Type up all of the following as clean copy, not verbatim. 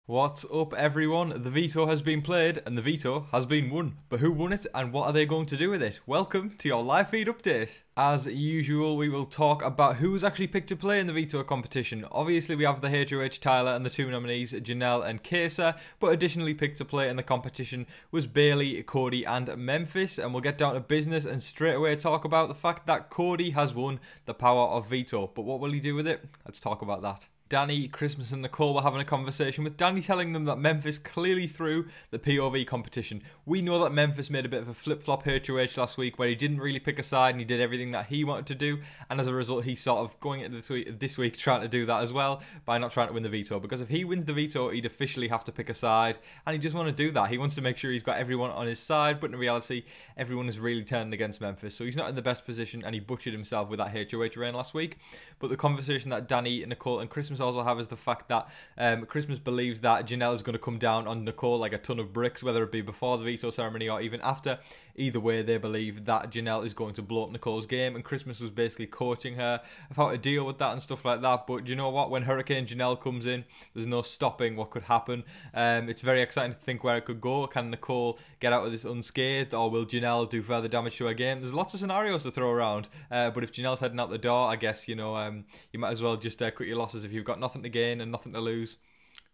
What's up, everyone? The veto has been played and the veto has been won. But who won it and what are they going to do with it? Welcome to your live feed update. As usual, we will talk about who was actually picked to play in the veto competition. Obviously, we have the HOH Tyler and the two nominees, Janelle and Kaysar, but additionally picked to play in the competition was Bayleigh, Cody and Memphis. And we'll get down to business and straight away talk about the fact that Cody has won the power of veto. But what will he do with it? Let's talk about that. Danny, Christmas and Nicole were having a conversation with Danny telling them that Memphis clearly threw the POV competition. We know that Memphis made a bit of a flip-flop HOH last week where he didn't really pick a side and he did everything that he wanted to do, and as a result he's sort of going into this week trying to do that as well by not trying to win the veto, because if he wins the veto he'd officially have to pick a side, and he just want to do that. He wants to make sure he's got everyone on his side, but in reality everyone is really turning against Memphis, so he's not in the best position and he butchered himself with that HOH reign last week. But the conversation that Danny, Nicole and Christmas also have is the fact that Christmas believes that Janelle is going to come down on Nicole like a ton of bricks, whether it be before the veto ceremony or even after. Either way, they believe that Janelle is going to blow up Nicole's game, and Christmas was basically coaching her of how to deal with that and stuff like that. But you know what? When Hurricane Janelle comes in, there's no stopping what could happen. It's very exciting to think where it could go. Can Nicole get out of this unscathed, or will Janelle do further damage to her game? There's lots of scenarios to throw around, but if Janelle's heading out the door, I guess, you know, you might as well just cut your losses. If you've got nothing to gain and nothing to lose,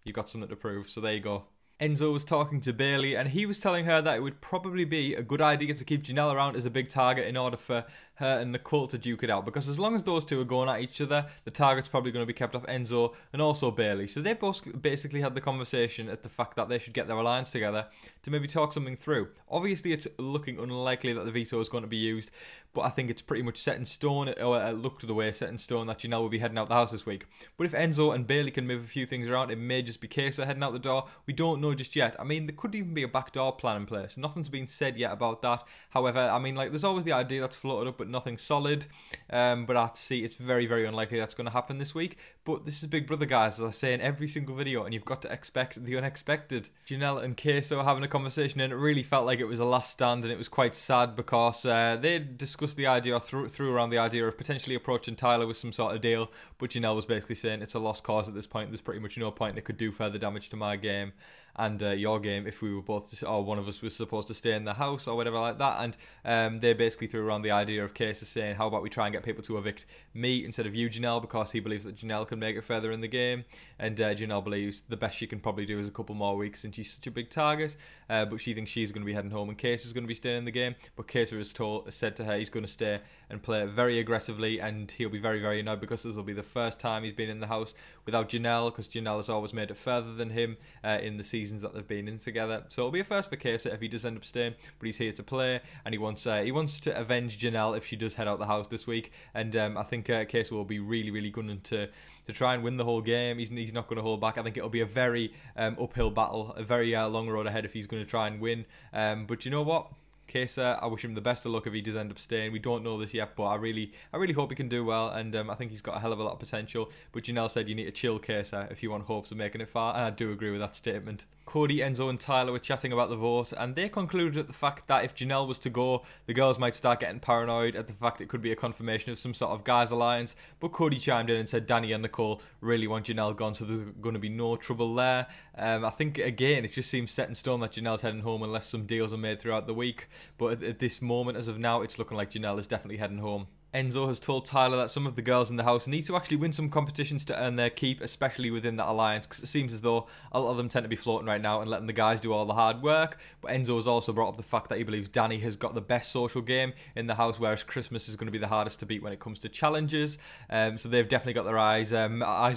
you've got something to prove. So there you go. Enzo was talking to Bayleigh and he was telling her that it would probably be a good idea to keep Janelle around as a big target in order for her and Nicole to duke it out, because as long as those two are going at each other, the target's probably going to be kept off Enzo and also Bayleigh. So they both basically had the conversation at the fact that they should get their alliance together to maybe talk something through. Obviously it's looking unlikely that the veto is going to be used, but I think it's pretty much set in stone, or it looked the way set in stone, that Janelle will be heading out the house this week. But if Enzo and Bayleigh can move a few things around, it may just be Kaysar heading out the door. We don't know just yet. I mean, there could even be a backdoor plan in place. Nothing's been said yet about that. However, I mean, like, there's always the idea that's floated up, but nothing solid. But I see it's very, very unlikely that's going to happen this week. But this is Big Brother, guys, as I say in every single video, and you've got to expect the unexpected. Janelle and Kaysar were having a conversation, and it really felt like it was a last stand, and it was quite sad because they discussed the idea, or threw around the idea of potentially approaching Tyler with some sort of deal. But Janelle was basically saying it's a lost cause at this point. There's pretty much no point. It could do further damage to my game and your game if we were both, or one of us was supposed to stay in the house or whatever like that. And they basically threw around the idea of Kaysar saying, how about we try and get people to evict me instead of you, Janelle, because he believes that Janelle can make it further in the game, and Janelle believes the best she can probably do is a couple more weeks since she's such a big target, but she thinks she's going to be heading home and Kaysar is going to be staying in the game. But Kaysar has said to her he's going to stay and play very aggressively, and he'll be very, very annoyed because this will be the first time he's been in the house without Janelle, because Janelle has always made it further than him in the seasons that they've been in together. So it'll be a first for Kaysar if he does end up staying, but he's here to play, and he wants to avenge Janelle if she does head out the house this week. And I think Kaysar will be really, really gunning to try and win the whole game. He's not going to hold back. I think it'll be a very uphill battle, a very long road ahead if he's going to try and win. But you know what? Kaysar, I wish him the best of luck if he does end up staying. We don't know this yet, but I really hope he can do well, and I think he's got a hell of a lot of potential. But Janelle said you need to chill, Kaysar, if you want hopes of making it far, and I do agree with that statement. Cody, Enzo and Tyler were chatting about the vote, and they concluded at the fact that if Janelle was to go, the girls might start getting paranoid at the fact it could be a confirmation of some sort of guys alliance. But Cody chimed in and said Danny and Nicole really want Janelle gone, so there's going to be no trouble there. I think, again, it just seems set in stone that Janelle's heading home unless some deals are made throughout the week. But at this moment, as of now, it's looking like Janelle is definitely heading home. Enzo has told Tyler that some of the girls in the house need to actually win some competitions to earn their keep, especially within that alliance, because it seems as though a lot of them tend to be floating right now and letting the guys do all the hard work. But Enzo has also brought up the fact that he believes Danny has got the best social game in the house, whereas Christmas is going to be the hardest to beat when it comes to challenges. So they've definitely got their eyes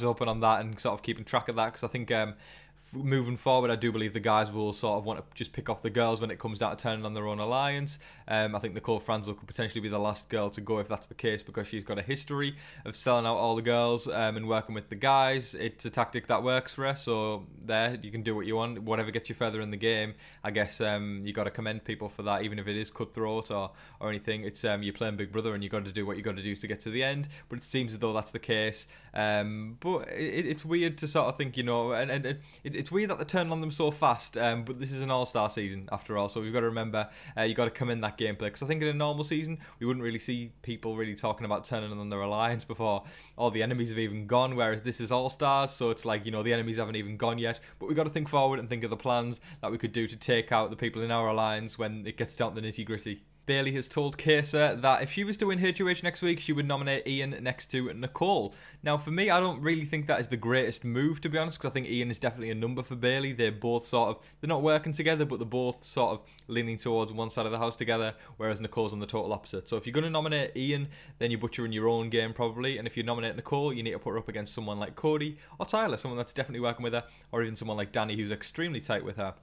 open on that and sort of keeping track of that, because I think moving forward, I do believe the guys will sort of want to just pick off the girls when it comes down to turning on their own alliance. I think Nicole Franzel could potentially be the last girl to go if that's the case, because she's got a history of selling out all the girls and working with the guys. It's a tactic that works for her, so there, you can do what you want. Whatever gets you further in the game, I guess you got to commend people for that, even if it is cutthroat or anything. It's you're playing Big Brother and you got to do what you got to do to get to the end, but it seems as though that's the case. But it's weird to sort of think, you know, and it's it's weird that they're turning on them so fast, but this is an all-star season after all, so we've got to remember you got to come in that gameplay, because I think in a normal season we wouldn't really see people really talking about turning on their alliance before all the enemies have even gone, whereas this is all-stars, so it's like, you know, the enemies haven't even gone yet, but we've got to think forward and think of the plans that we could do to take out the people in our alliance when it gets down to the nitty-gritty. Bayleigh has told Kaysar that if she was to win HOH next week, she would nominate Ian next to Nicole. Now, for me, I don't really think that is the greatest move, to be honest, because I think Ian is definitely a number for Bayleigh. They're both they're not working together, but they're both sort of leaning towards one side of the house together, whereas Nicole's on the total opposite. So if you're going to nominate Ian, then you're butchering your own game, probably. And if you nominate Nicole, you need to put her up against someone like Cody or Tyler, someone that's definitely working with her, or even someone like Danny, who's extremely tight with her.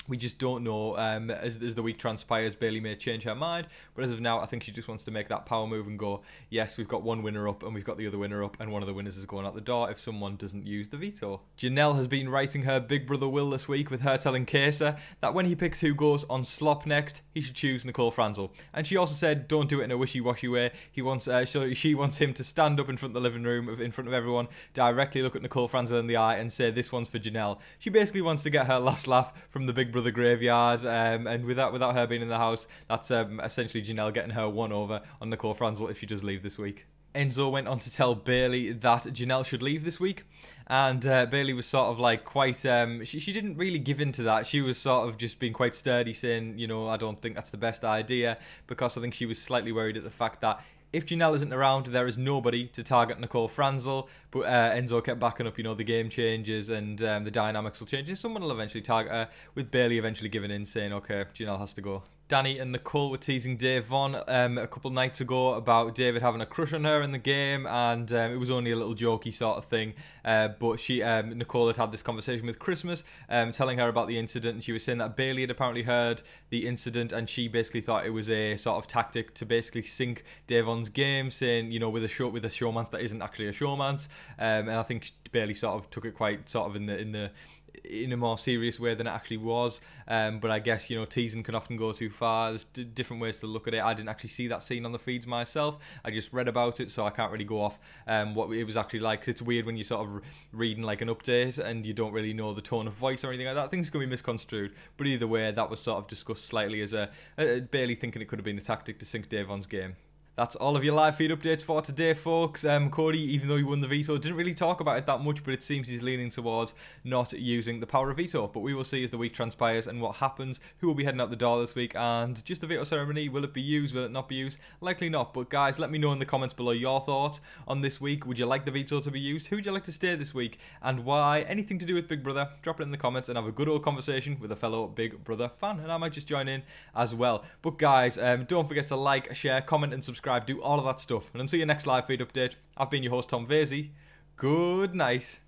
We just don't know. As the week transpires, Bayleigh may change her mind, but as of now, I think she just wants to make that power move and go, yes, we've got one winner up and we've got the other winner up, and one of the winners is going out the door if someone doesn't use the veto. Janelle has been writing her big brother will this week, with her telling Kaysar that when he picks who goes on slop next, he should choose Nicole Franzel. And she also said, don't do it in a wishy-washy way. She wants him to stand up in front of the living room, in front of everyone, directly look at Nicole Franzel in the eye and say, this one's for Janelle. She basically wants to get her last laugh from the big brother graveyard, and without her being in the house, that's essentially Janelle getting her one over on Nicole Franzel if she does leave this week. Enzo went on to tell Bayleigh that Janelle should leave this week, and Bayleigh was sort of like quite, she didn't really give in to that. She was sort of just being quite sturdy, saying, you know, I don't think that's the best idea, because I think she was slightly worried at the fact that if Janelle isn't around, there is nobody to target Nicole Franzel. But Enzo kept backing up, you know, the game changes and the dynamics will change, and someone will eventually target her, with Bayleigh eventually giving in, saying, okay, Janelle has to go. Danny and Nicole were teasing Dave Vaughn a couple nights ago about David having a crush on her in the game, and it was only a little jokey sort of thing. But Nicole had this conversation with Christmas, telling her about the incident, and she was saying that Bayleigh had apparently heard the incident, and she basically thought it was a sort of tactic to basically sink Dave Vaughn's game, saying, you know, with a showmance that isn't actually a showmance. And I think Bayleigh sort of took it quite sort of in a more serious way than it actually was, but I guess, you know, teasing can often go too far. There's different ways to look at it. I didn't actually see that scene on the feeds myself. I just read about it, so I can't really go off what it was actually like, 'cause it's weird when you're sort of reading like an update and you don't really know the tone of voice or anything like that. Things can be misconstrued, but either way, that was sort of discussed slightly as a Bayleigh thinking it could have been a tactic to sink Dave Vaughn's game. That's all of your live feed updates for today, folks. Cody, even though he won the veto, didn't really talk about it that much, but it seems he's leaning towards not using the power of veto. But we will see as the week transpires and what happens, who will be heading out the door this week, and just the veto ceremony, will it be used, will it not be used? Likely not, but guys, let me know in the comments below your thoughts on this week. Would you like the veto to be used? Who would you like to stay this week, and why? Anything to do with Big Brother, drop it in the comments and have a good old conversation with a fellow Big Brother fan, and I might just join in as well. But guys, don't forget to like, share, comment and subscribe. Do all of that stuff. And until your next live feed update, I've been your host, Tom Vasey. Good night.